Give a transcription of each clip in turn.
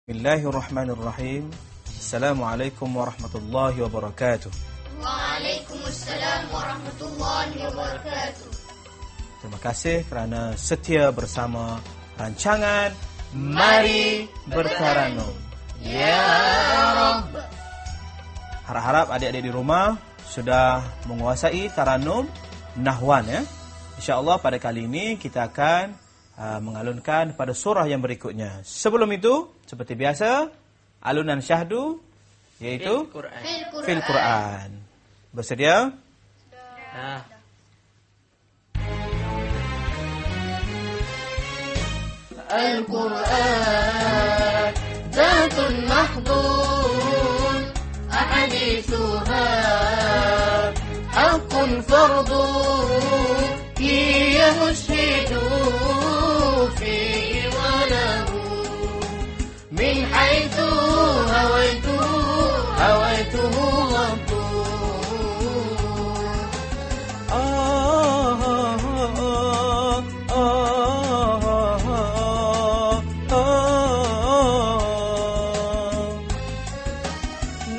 Bismillahirrahmanirrahim. Assalamualaikum warahmatullahi wabarakatuh. Waalaikumsalam warahmatullahi wabarakatuh. Terima kasih kerana setia bersama rancangan Mari Bertaranum. Ya Rabb. Harap-harap adik-adik di rumah sudah menguasai taranum nahwan ya. InsyaAllah pada kali ini kita akan mengalunkan pada surah yang berikutnya. Sebelum itu, seperti biasa, alunan syahdu yaitu Fil Quran. Bersedia? Al-Quran Zatun mahdun Ahadithuha Hakun fardun Ia mushidun فيه وله من حيث هويته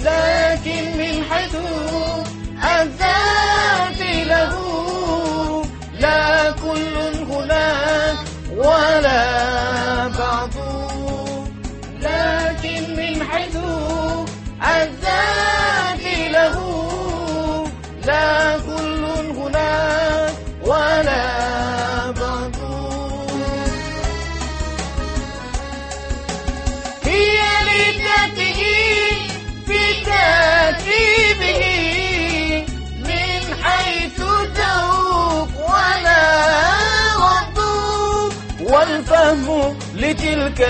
لكن من حيث الذات له لا كل هناك ولا بعض لكن من حيث الذات له لا كل هناك ولا بعض هي لذاته في ترتيبه من حيث ذوق ولا والفهم لتلك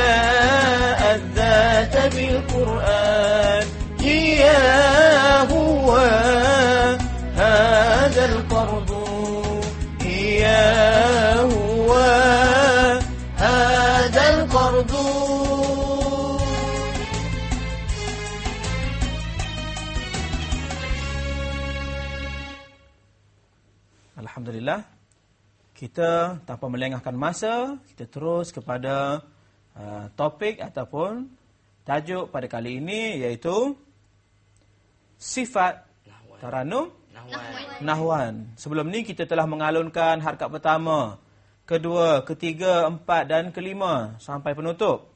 الذات بالقرآن هي هو هذا القرض هي هو هذا القرض. Alhamdulillah. Kita tanpa melengahkan masa, kita terus kepada topik ataupun tajuk pada kali ini iaitu sifat taranum nahwan. Sebelum ni kita telah mengalunkan harakat pertama, kedua, ketiga, empat dan kelima sampai penutup.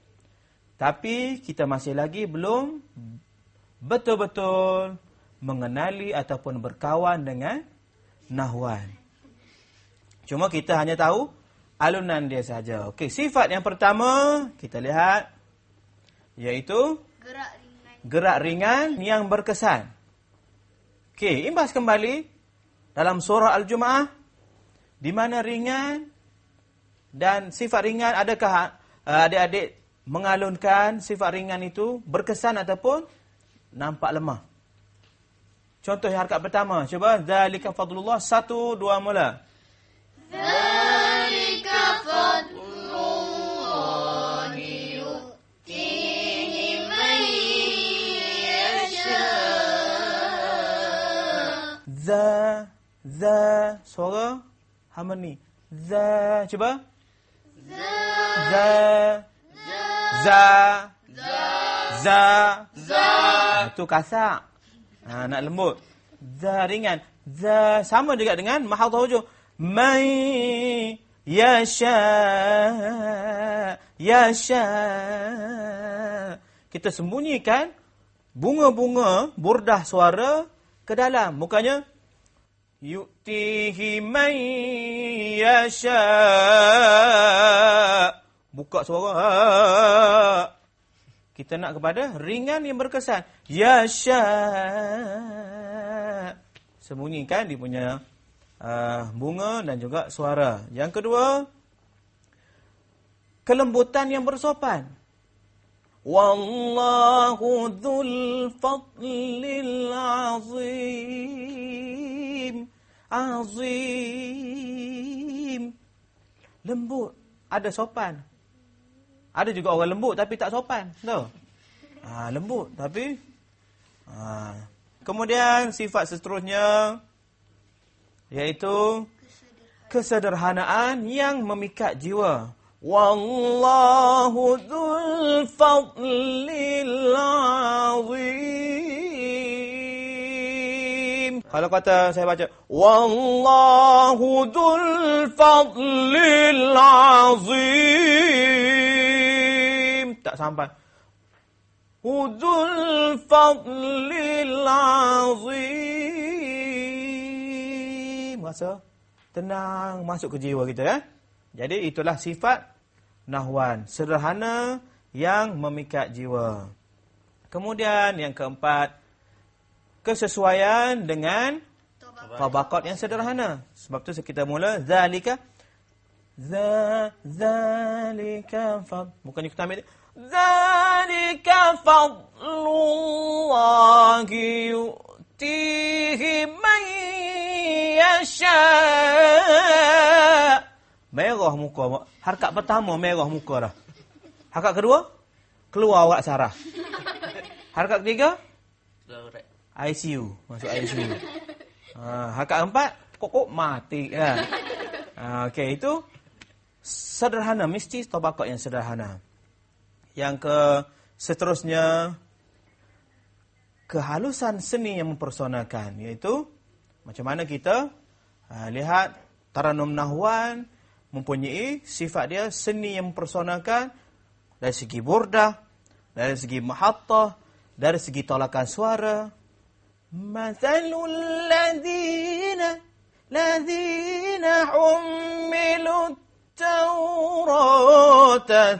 Tapi kita masih lagi belum betul-betul mengenali ataupun berkawan dengan nahwan. Cuma kita hanya tahu alunan dia saja. Okey, sifat yang pertama kita lihat iaitu gerak ringan yang berkesan. Okey, imbas kembali dalam surah Al-Jumu'ah di mana ringan dan sifat ringan, adakah adik-adik mengalunkan sifat ringan itu berkesan ataupun nampak lemah? Contoh harakat pertama, cuba zalika fadlullah, 1 2 mula. ذلك فضل الله يؤتيه من يشاء. Suara harmoni. Cuba. Itu kasar. Nak lembut. Ringan. Sama juga dengan mahal hujung. Man yasha. Kita sembunyikan bunga-bunga burdah suara ke dalam. Bukannya yu'tihi man yasha. Buka suara. Kita nak kepada ringan yang berkesan. Yasha. Sembunyikan dia punya bunga dan juga suara. Yang kedua, kelembutan yang bersopan. Wallahu dzul fadlil azim. Lembut, ada sopan. Ada juga orang lembut tapi tak sopan, tahu? Lembut tapi kemudian sifat seterusnya iaitu kesederhanaan yang memikat jiwa. Wallahu dzul fadlil azim. Kalau kata saya baca Wallahu dzul fadlil azim, tak sampai. Dzul fadlil azim. Rasa tenang masuk ke jiwa kita, ya. Jadi itulah sifat nahwan, sederhana yang memikat jiwa. Kemudian yang keempat, kesesuaian dengan tabaqat yang sederhana. Sebab tu kita mula zalika zalika fad, bukannya kita ambil zalika fadlullahi yu'tihi man yasha. Merah muka. Harkat pertama merah muka dah. Harkat kedua, keluar awak sarah. Harkat ketiga, ICU. Masuk ICU. Harkat keempat, kok mati. Ya. Okey, itu sederhana. Mesti tabaqat yang sederhana. Yang seterusnya, kehalusan seni yang mempersonakan. Iaitu, macam mana kita lihat taranum nahwan mempunyai sifat dia seni yang mempersonakan dari segi burdah, dari segi mahattah, dari segi tolakan suara. Mathalul ladzina hummilut tawrata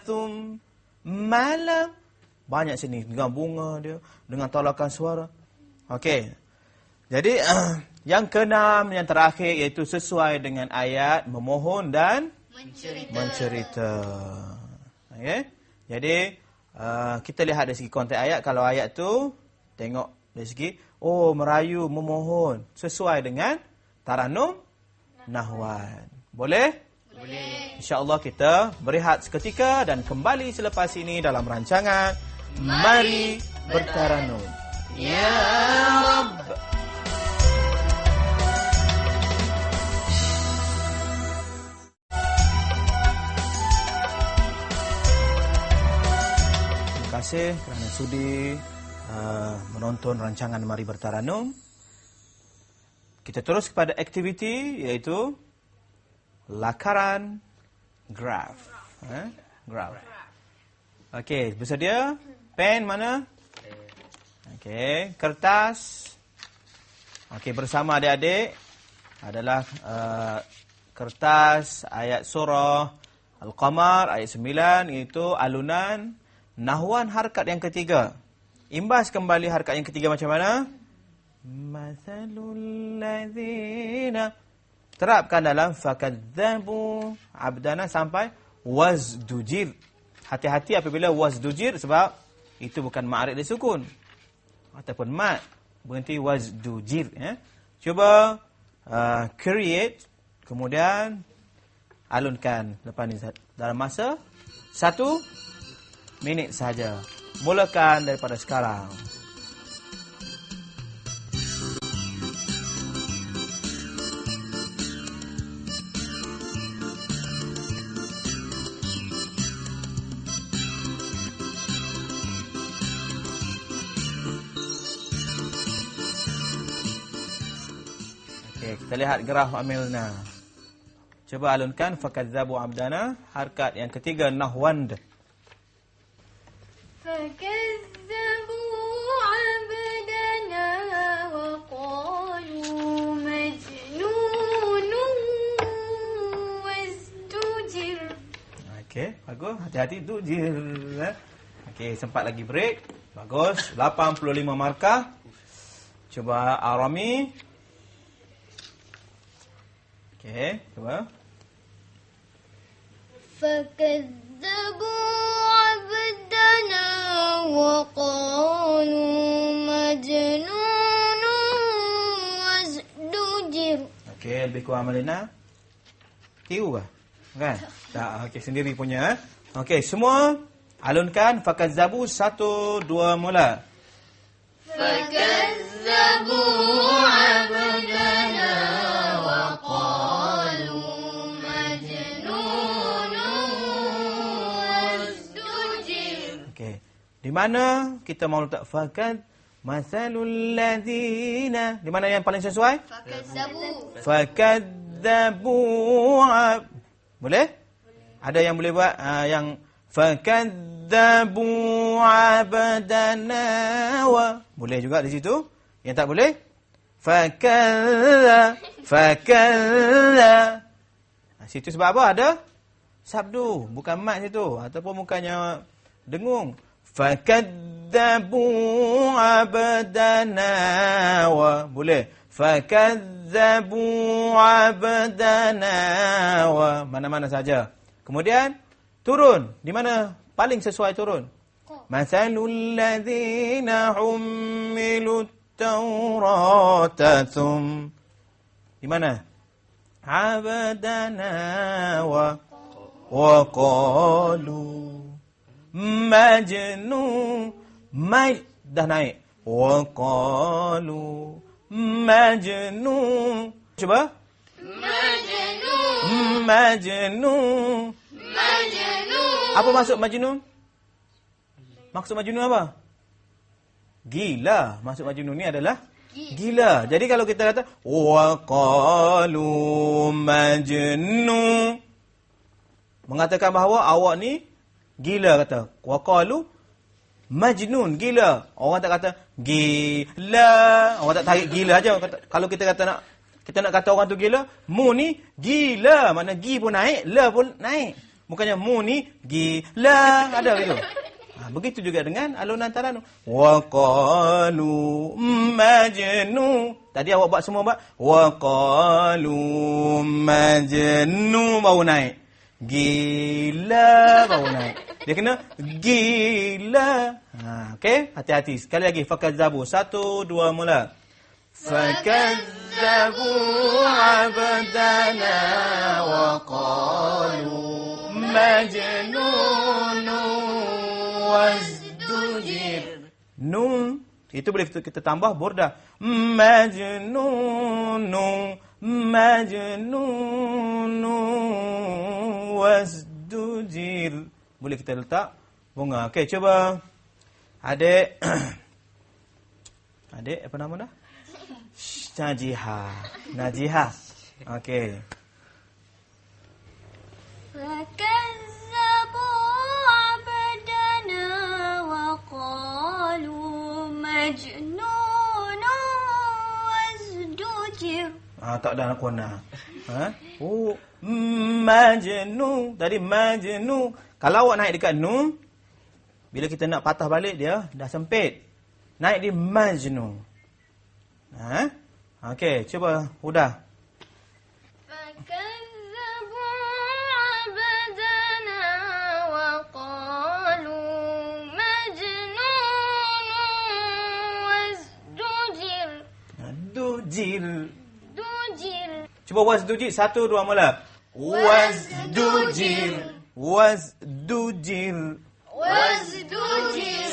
thumma banyak sini dengan bunga dia, dengan tolakan suara. Okey. Jadi yang keenam, yang terakhir, iaitu sesuai dengan ayat, memohon dan mencerita. Okay? Jadi, kita lihat dari segi konteks ayat. Kalau ayat tu, tengok dari segi, merayu, memohon. Sesuai dengan taranum nahwan. Boleh? Boleh. InsyaAllah kita berehat seketika dan kembali selepas ini dalam rancangan Mari Bertaranum. Ya Rabb. Terima kasih kerana sudi menonton rancangan Mari Bertaranum. Kita terus kepada aktiviti, iaitu lakaran graf. Graf. Okey, bersedia? Pen mana? Okey, kertas. Okey, bersama adik-adik adalah kertas ayat surah Al-Qamar ayat 9, iaitu alunan nahwan harkat yang ketiga. Imbas kembali harkat yang ketiga macam mana? Mathalul ladzina. Terapkan dalam fakadzabu abdana sampai wazdujir. Hati-hati apabila wazdujir, sebab itu bukan ma'rif disukun ataupun mat. Berhenti wazdujir, ya. Cuba create, kemudian alunkan lepas ni dalam masa 1 minit saja. Mulakan daripada sekarang. Okey, kita lihat graf Amilna. Cuba alunkan fakadzabu abdana, harkat yang ketiga nahwand. فكذبوا عبدنا وقالوا مجنون وازدجر. Okey, bagus. Hati-hati dujir. Okey, sempat lagi break. Bagus. 85 markah. Cuba Arami. Okey, cuba. فكذبوا عبدنا وقالوا مجنون وازدجر. Okey, lebih kurang Malina. Tiru ke? Kan? Tak, okey, sendiri punya. Okey, semua alunkan fakazzabu 1 2 mula. فكذبوا عبدنا وقالوا مجنون Di mana kita mau letak fakad masalul ladzina? Di mana yang paling sesuai? Fakadzabu. Boleh? Ada yang boleh buat yang fakadzabu abdana wa. Boleh juga di situ. Yang tak boleh? Fakadza. Situ sebab apa? Ada sabdu, bukan mat situ ataupun bukannya dengung. Fakadzabu abdana wa. Boleh. Fakadzabu abdana wa. Mana-mana saja. Kemudian turun. Di mana paling sesuai turun? Masalul ladzina hummilut taurata di mana? Abdana wa qalu majnun. Dah naik. Wa qalu majnun. Cuba. Majnun. Apa maksud majnun? Maksud majnun apa? Gila. Maksud majnun ni adalah gila. Jadi kalau kita kata wa qalu majnun, mengatakan bahawa awak ni gila, kata. Wa qalu majnun, gila. Orang tak kata gila. Orang tak tarik gila aja. Kalau kita kata kita nak kata orang tu gila, mu ni gila. Makna gi pun naik, la pun naik. Bukannya mu ni gila. Ada begitu. Begitu juga dengan alunan taranum. Wa qalu majnun. Tadi awak buat semua buat. Wa qalu majnun baru naik. Gila baru naik. Dia kena gila. Okey, hati-hati. Sekali lagi fakadzabu. 1 2 mula. Fakadzabu abdana wa qalu majnun wazdujir. Nun itu boleh kita tambah burdah. Majnun wazdujir. Boleh kita letak bunga. Okey, cuba. Adik apa nama dah? Najiha. Okey. Tak ada nak kena. Oh, majnun. Tadi majnun. Kalau awak naik dekat nun, bila kita nak patah balik dia dah sempit. Naik di majnun. Okey, cuba Huda. Dujir. Cuba wazdujir. 1 2 mula. Wazdujir.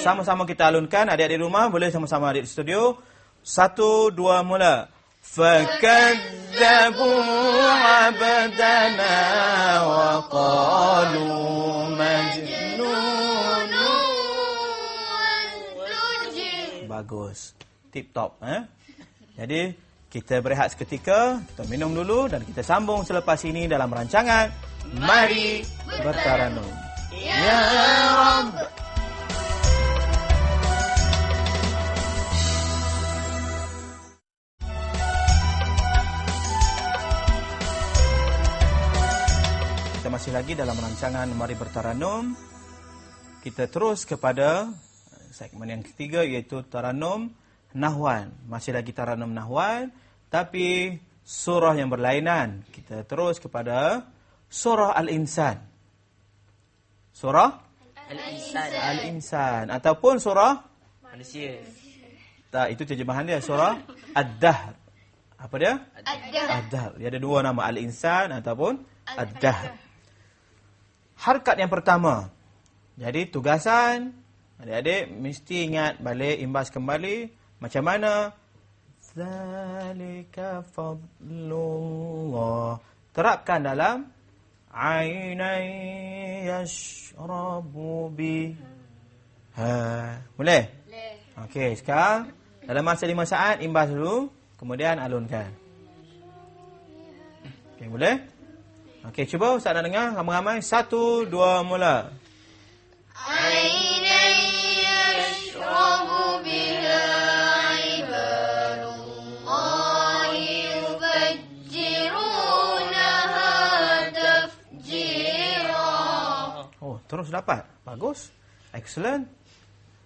Sama-sama kita alunkan. Adik-adik rumah boleh sama-sama adik di studio. 1 2 mula. Fakadzabu abdana wa qalu majnun. Bagus. Tip top. Jadi kita berehat seketika, kita minum dulu dan kita sambung selepas ini dalam rancangan Mari Bertaranum. Ya Rabb. Kita masih lagi dalam rancangan Mari Bertaranum. Kita terus kepada segmen yang ketiga, iaitu Taranum Nahwan. Masih lagi Taranum Nahwan, tapi surah yang berlainan. Kita terus kepada surah Al-Insan. Surah Al-Insan ataupun surah manusia. Tak, itu terjemahan dia. Surah Ad-Dahr. Apa dia? Ad-Dahr. Dia ada dua nama, Al-Insan ataupun Ad-Dahr. Harkat yang pertama. Jadi tugasan adik-adik mesti ingat balik, imbas kembali macam mana zalika fadlullah. Terapkan dalam ainai yashrabu bi. Boleh? Boleh. Okey, sekarang dalam masa 5 saat imbas dulu, kemudian alunkan. Okey, boleh? Okey, cuba Ustaz nak dengar ramai-ramai. 1, 2, mula. عينا يشرب بها عباد الله يفجرونها تفجيرا. Oh, terus dapat. Bagus. Excellent.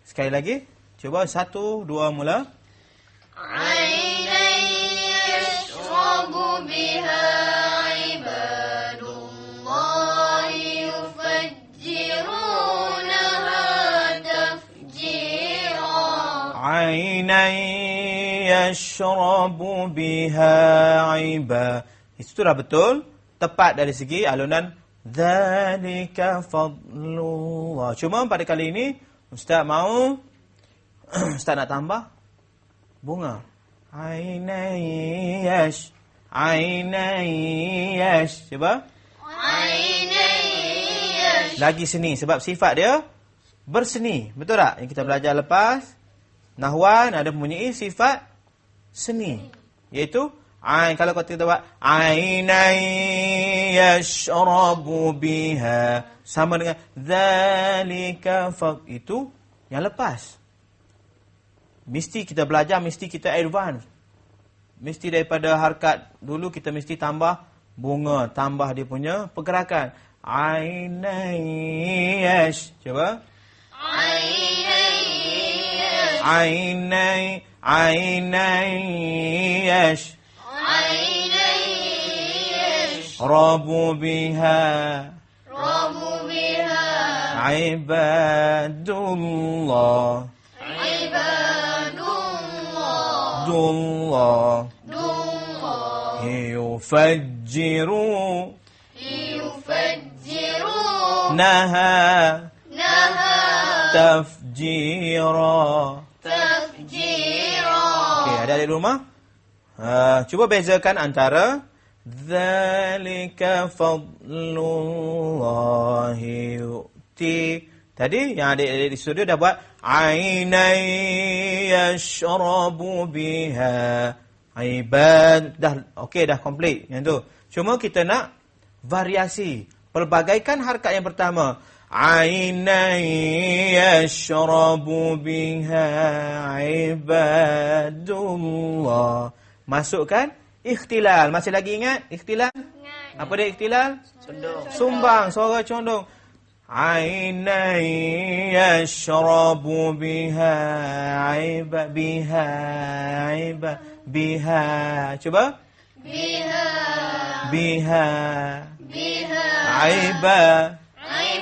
Sekali lagi. Cuba 1, 2, mula. عينا يشرب بها عباد الله يفجرونها تفجيرا. عينا يشرب بها عباد. Itu dah betul. Tepat dari segi alunan. Dzalika fadlullah. Cuma pada kali ini Ustaz mau Ustaz nak tambah bunga. Ainayash. Ainayash. Cuba. عينا يشرب Lagi seni sebab sifat dia berseni. Betul tak? Yang kita belajar lepas. Nahwan ada mempunyai sifat seni. Iaitu kalau kita buat Ainan yashrabu biha sama dengan Dzalika fad. Itu yang lepas. Mesti kita belajar, mesti kita advance. Mesti daripada harkat dulu kita mesti tambah bunga, tambah dia punya pergerakan. Ainan yash. Cuba. عينا Ainan yash. عينا Rabu biha يشرب بها ibadullah. عباد الله Dullah. Yufajjiru يفجرون naha نها tafjira. تفجيرا. Okey, adik-adik rumah. Cuba bezakan antara Dzalika fadlullahi yu'ti. Tadi yang adik-adik di studio dah buat Ainan yashrabu biha ibad. Dah okey, dah komplit yang tu. Cuma kita nak variasi. Pelbagaikan harkat yang pertama. Ainan yashrabu biha ibadullah. Masukkan ikhtilal. Masih lagi ingat ikhtilal? Apa dia ikhtilal? Sumbang, suara condong. Ainan yashrabu biha biha. Cuba. بها Biha بها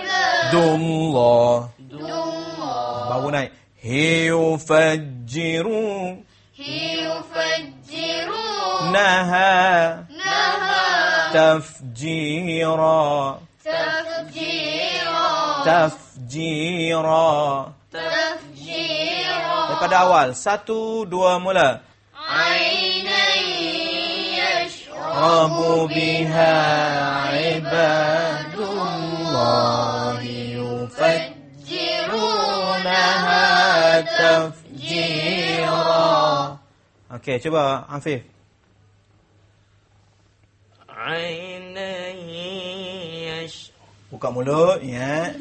ibadullah. الله Baru naik. Yufajjiru يفجرون naha نها tafjira. تفجيرا. Tafjira. تفجيرا. Daripada awal. 1, 2, mula. عينا يشرب Rabu biha ibadullah yufajjirunaha tafjira. Okey, cuba Afif. عينا Buka mulut, ya.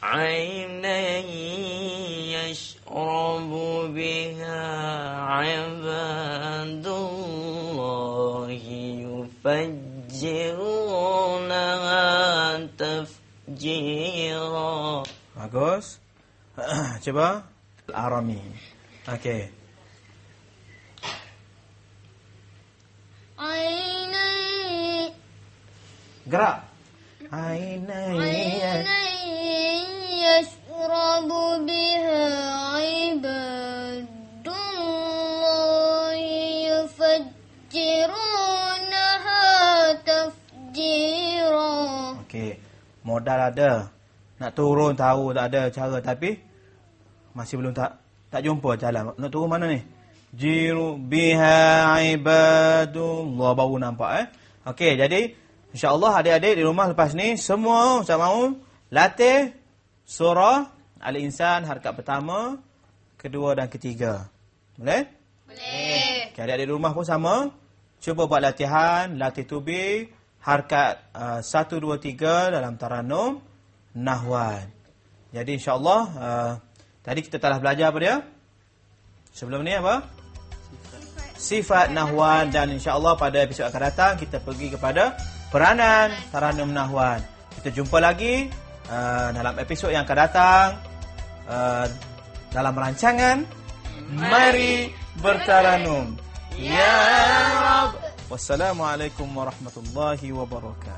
عينا يشرب بها عباد الله يفجرونها تفجيرا. Bagus. Cuba Al-Arami. Okey. عينا Gerak. Ainan عينا يشرب بها عباد الله يفجرونها تفجيرا. Okey. Modal ada. Nak turun tahu tak ada cara tapi masih belum tak jumpa jalan. Nak turun mana ni? Jiru biha ibadullah. Baru nampak Okey, jadi insya-Allah adik-adik di rumah lepas ni semua Ustaz mahu latih surah Al-Insan harakat pertama, kedua dan ketiga. Boleh? Boleh. Okay, adik-adik di rumah pun sama. Cuba buat latihan, latih tubik, harakat 1, 2, 3 dalam Taranum Nahwan. Jadi insya-Allah tadi kita telah belajar apa dia? Sebelum ni apa? Sifat Nahwan, dan insya-Allah pada episod akan datang kita pergi kepada peranan Taranum Nahwan. Kita jumpa lagi dalam episod yang akan datang dalam rancangan Mari Bertaranum. Ya Rabb. Wassalamualaikum warahmatullahi wabarakatuh.